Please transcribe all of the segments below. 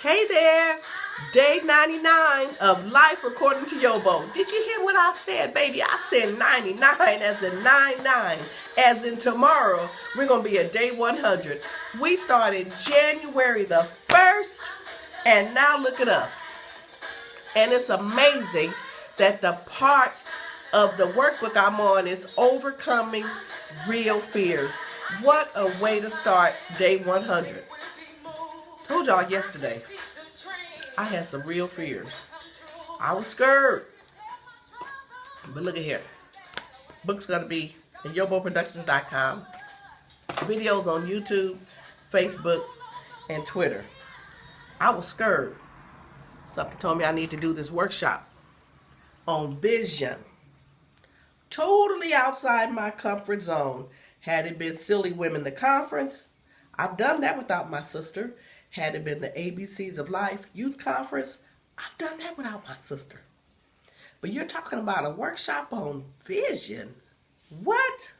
Hey there, day 99 of life according to YoBo. Did you hear what I said, baby? I said 99 as in 99, as in tomorrow. We're going to be at day 100. We started January the 1st, and now look at us. And it's amazing that the part of the workbook I'm on is overcoming real fears. What a way to start day 100. Told y'all yesterday, I had some real fears. I was scared. But look at here. Book's going to be at YoBoProductions.com. Videos on YouTube, Facebook, and Twitter. I was scared. Something told me I need to do this workshop on vision. Totally outside my comfort zone. Had it been Silly Women the Conference, I've done that without my sister. Had it been the ABCs of Life Youth Conference, I've done that without my sister. But you're talking about a workshop on vision. What?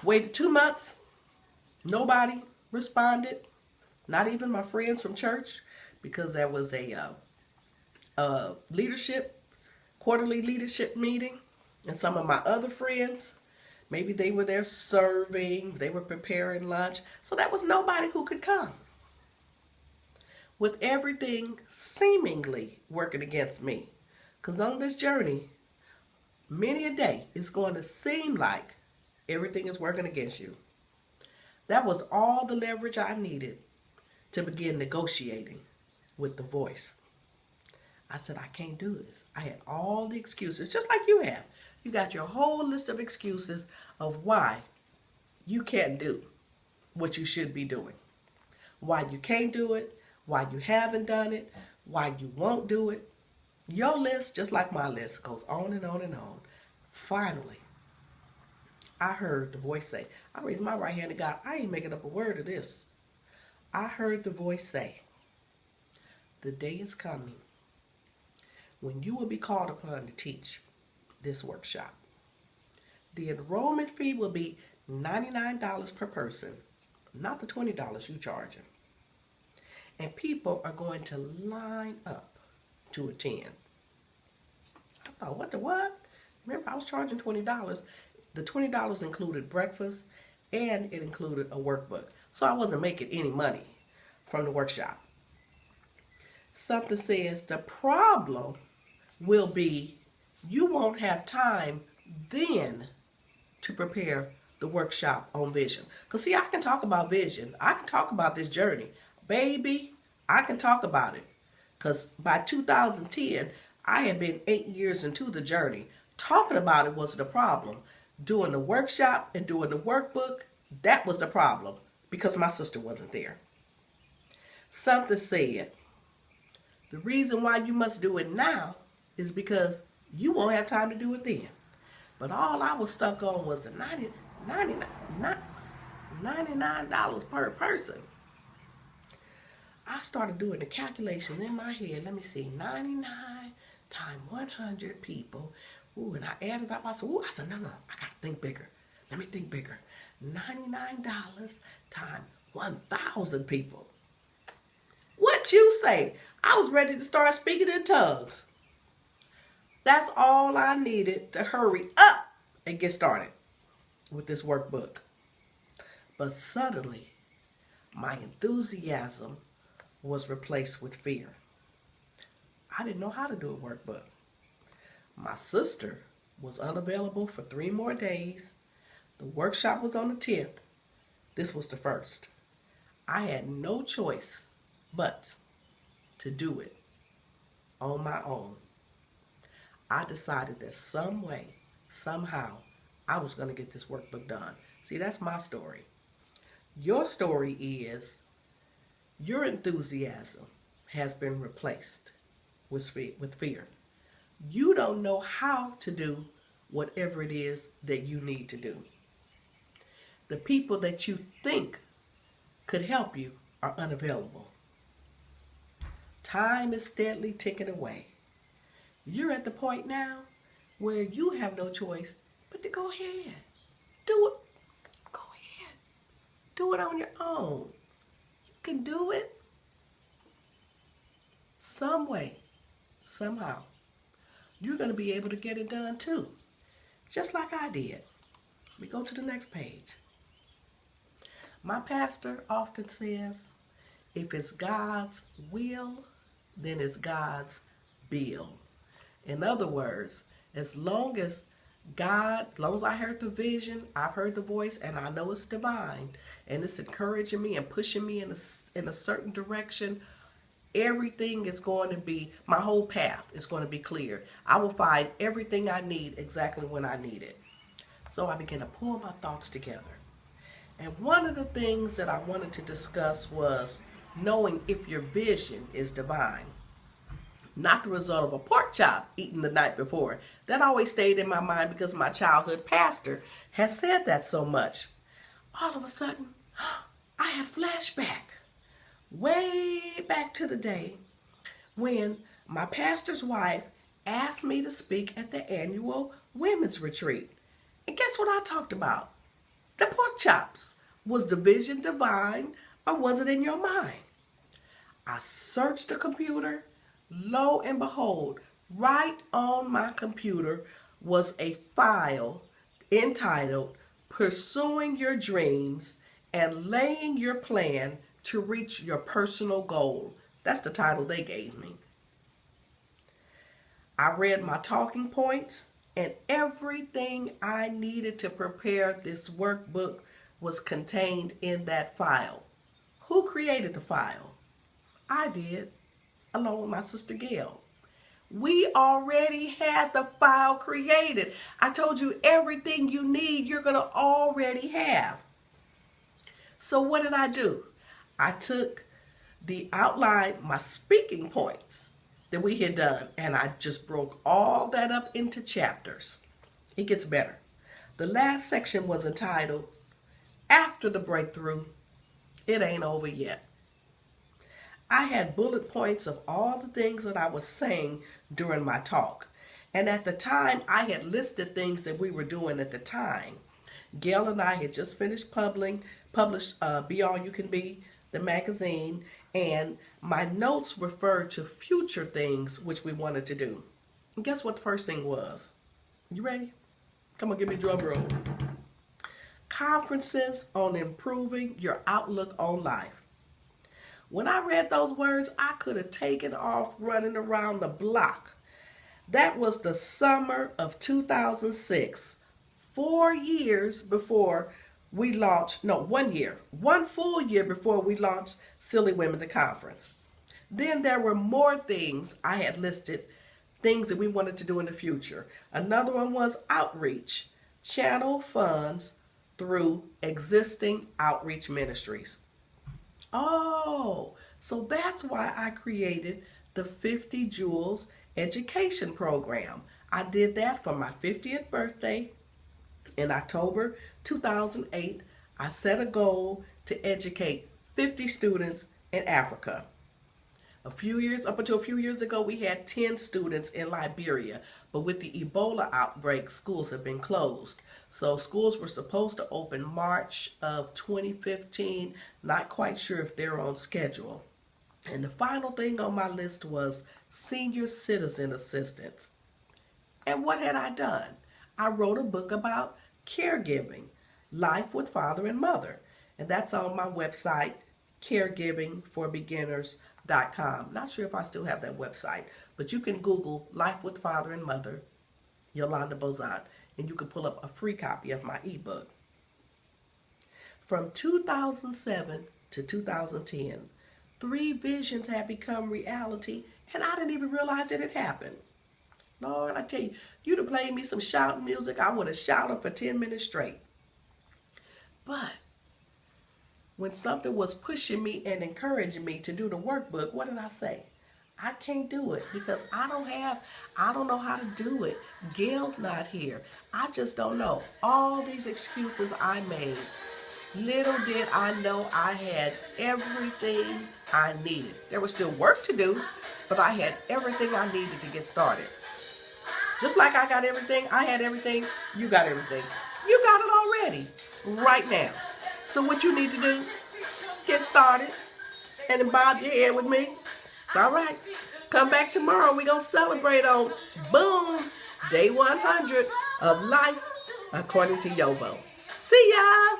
Waited 2 months. Nobody responded. Not even my friends from church, because there was a quarterly leadership meeting. And some of my other friends, maybe they were there serving, they were preparing lunch. So that was nobody who could come. With everything seemingly working against me. Because on this journey, many a day, it's going to seem like everything is working against you. That was all the leverage I needed to begin negotiating with the voice. I said, I can't do this. I had all the excuses, just like you have. You got your whole list of excuses of why you can't do what you should be doing. Why you can't do it, why you haven't done it, why you won't do it. Your list, just like my list, goes on and on and on. Finally, I heard the voice say, I raised my right hand to God. I ain't making up a word of this. I heard the voice say, the day is coming when you will be called upon to teach this workshop. The enrollment fee will be $99 per person, not the $20 you charging. And people are going to line up to attend. I thought, what the what? Remember, I was charging $20. The $20 included breakfast and it included a workbook. So I wasn't making any money from the workshop. Something says the problem will be you won't have time then to prepare the workshop on vision. Because see, I can talk about vision. I can talk about this journey. Baby, I can talk about it. Because by 2010, I had been 8 years into the journey. Talking about it was the problem. Doing the workshop and doing the workbook, that was the problem. Because my sister wasn't there. Something said, the reason why you must do it now is because you won't have time to do it then. But all I was stuck on was the $99 per person. I started doing the calculations in my head. Let me see, 99 times 100 people. Ooh, and I added up. I said, ooh, I said, no, I got to think bigger. Let me think bigger. $99 times 1,000 people. What you say? I was ready to start speaking in tongues. That's all I needed to hurry up and get started with this workbook. But suddenly, my enthusiasm was replaced with fear. I didn't know how to do a workbook. My sister was unavailable for 3 more days. The workshop was on the 10th. This was the 1st. I had no choice but to do it on my own. I decided that some way, somehow, I was going to get this workbook done. See, that's my story. Your story is your enthusiasm has been replaced with fear. You don't know how to do whatever it is that you need to do. The people that you think could help you are unavailable. Time is steadily ticking away. You're at the point now where you have no choice but to go ahead. Do it. Go ahead. Do it on your own. can do it some way, somehow, you're going to be able to get it done too. Just like I did. We go to the next page. My pastor often says, if it's God's will, then it's God's bill. In other words, as long as I heard the vision, I've heard the voice, and I know it's divine, and it's encouraging me and pushing me in a certain direction, everything is going to be, my whole path is going to be clear. I will find everything I need exactly when I need it. So I began to pull my thoughts together. And one of the things that I wanted to discuss was knowing if your vision is divine. Not the result of a pork chop eaten the night before. That always stayed in my mind because my childhood pastor has said that so much. All of a sudden, I had a flashback. Way back to the day when my pastor's wife asked me to speak at the annual women's retreat. And guess what I talked about? The pork chops. Was the vision divine or was it in your mind? I searched the computer. Lo and behold, right on my computer was a file entitled Pursuing Your Dreams and Laying Your Plan to Reach Your Personal Goal. That's the title they gave me. I read my talking points, and everything I needed to prepare this workbook was contained in that file. Who created the file? I did, along with my sister Gail. We already had the file created. I told you everything you need, you're going to already have. So what did I do? I took the outline, my speaking points that we had done, and I just broke all that up into chapters. It gets better. The last section was entitled, After the Breakthrough, It Ain't Over Yet. I had bullet points of all the things that I was saying during my talk. And at the time, I had listed things that we were doing at the time. Gail and I had just finished published Be All You Can Be, the magazine, and my notes referred to future things which we wanted to do. And guess what the first thing was? You ready? Come on, give me a drum roll. Conferences on improving your outlook on life. When I read those words, I could have taken off running around the block. That was the summer of 2006, 4 years before we launched, no, 1 year, one full year before we launched Silly Women, the conference. Then there were more things I had listed, things that we wanted to do in the future. Another one was outreach, channel funds through existing outreach ministries. Oh, so that's why I created the 50 Jewels education program. I did that for my 50th birthday in October 2008. I set a goal to educate 50 students in Africa. Up until a few years ago, we had 10 students in Liberia, but with the Ebola outbreak, schools have been closed. So schools were supposed to open March of 2015, not quite sure if they're on schedule. And the final thing on my list was senior citizen assistance. And what had I done? I wrote a book about caregiving, life with father and mother. And that's on my website, caregivingforbeginners.com. Not sure if I still have that website, but you can Google Life with Father and Mother, Yolanda Bozant, and you can pull up a free copy of my ebook. From 2007 to 2010, 3 visions had become reality, and I didn't even realize it had happened. Lord, I tell you, you'd have played me some shouting music, I would have shouted for 10 minutes straight. But when something was pushing me and encouraging me to do the workbook, what did I say? I can't do it because I don't know how to do it. Gail's not here. I just don't know. All these excuses I made. Little did I know I had everything I needed. There was still work to do, but I had everything I needed to get started. Just like I got everything, I had everything, you got everything. You got it already, right now. So what you need to do, get started, and bob your head with me. All right. Come back tomorrow. We're going to celebrate on, boom, day 100 of life according to YoBo. See y'all.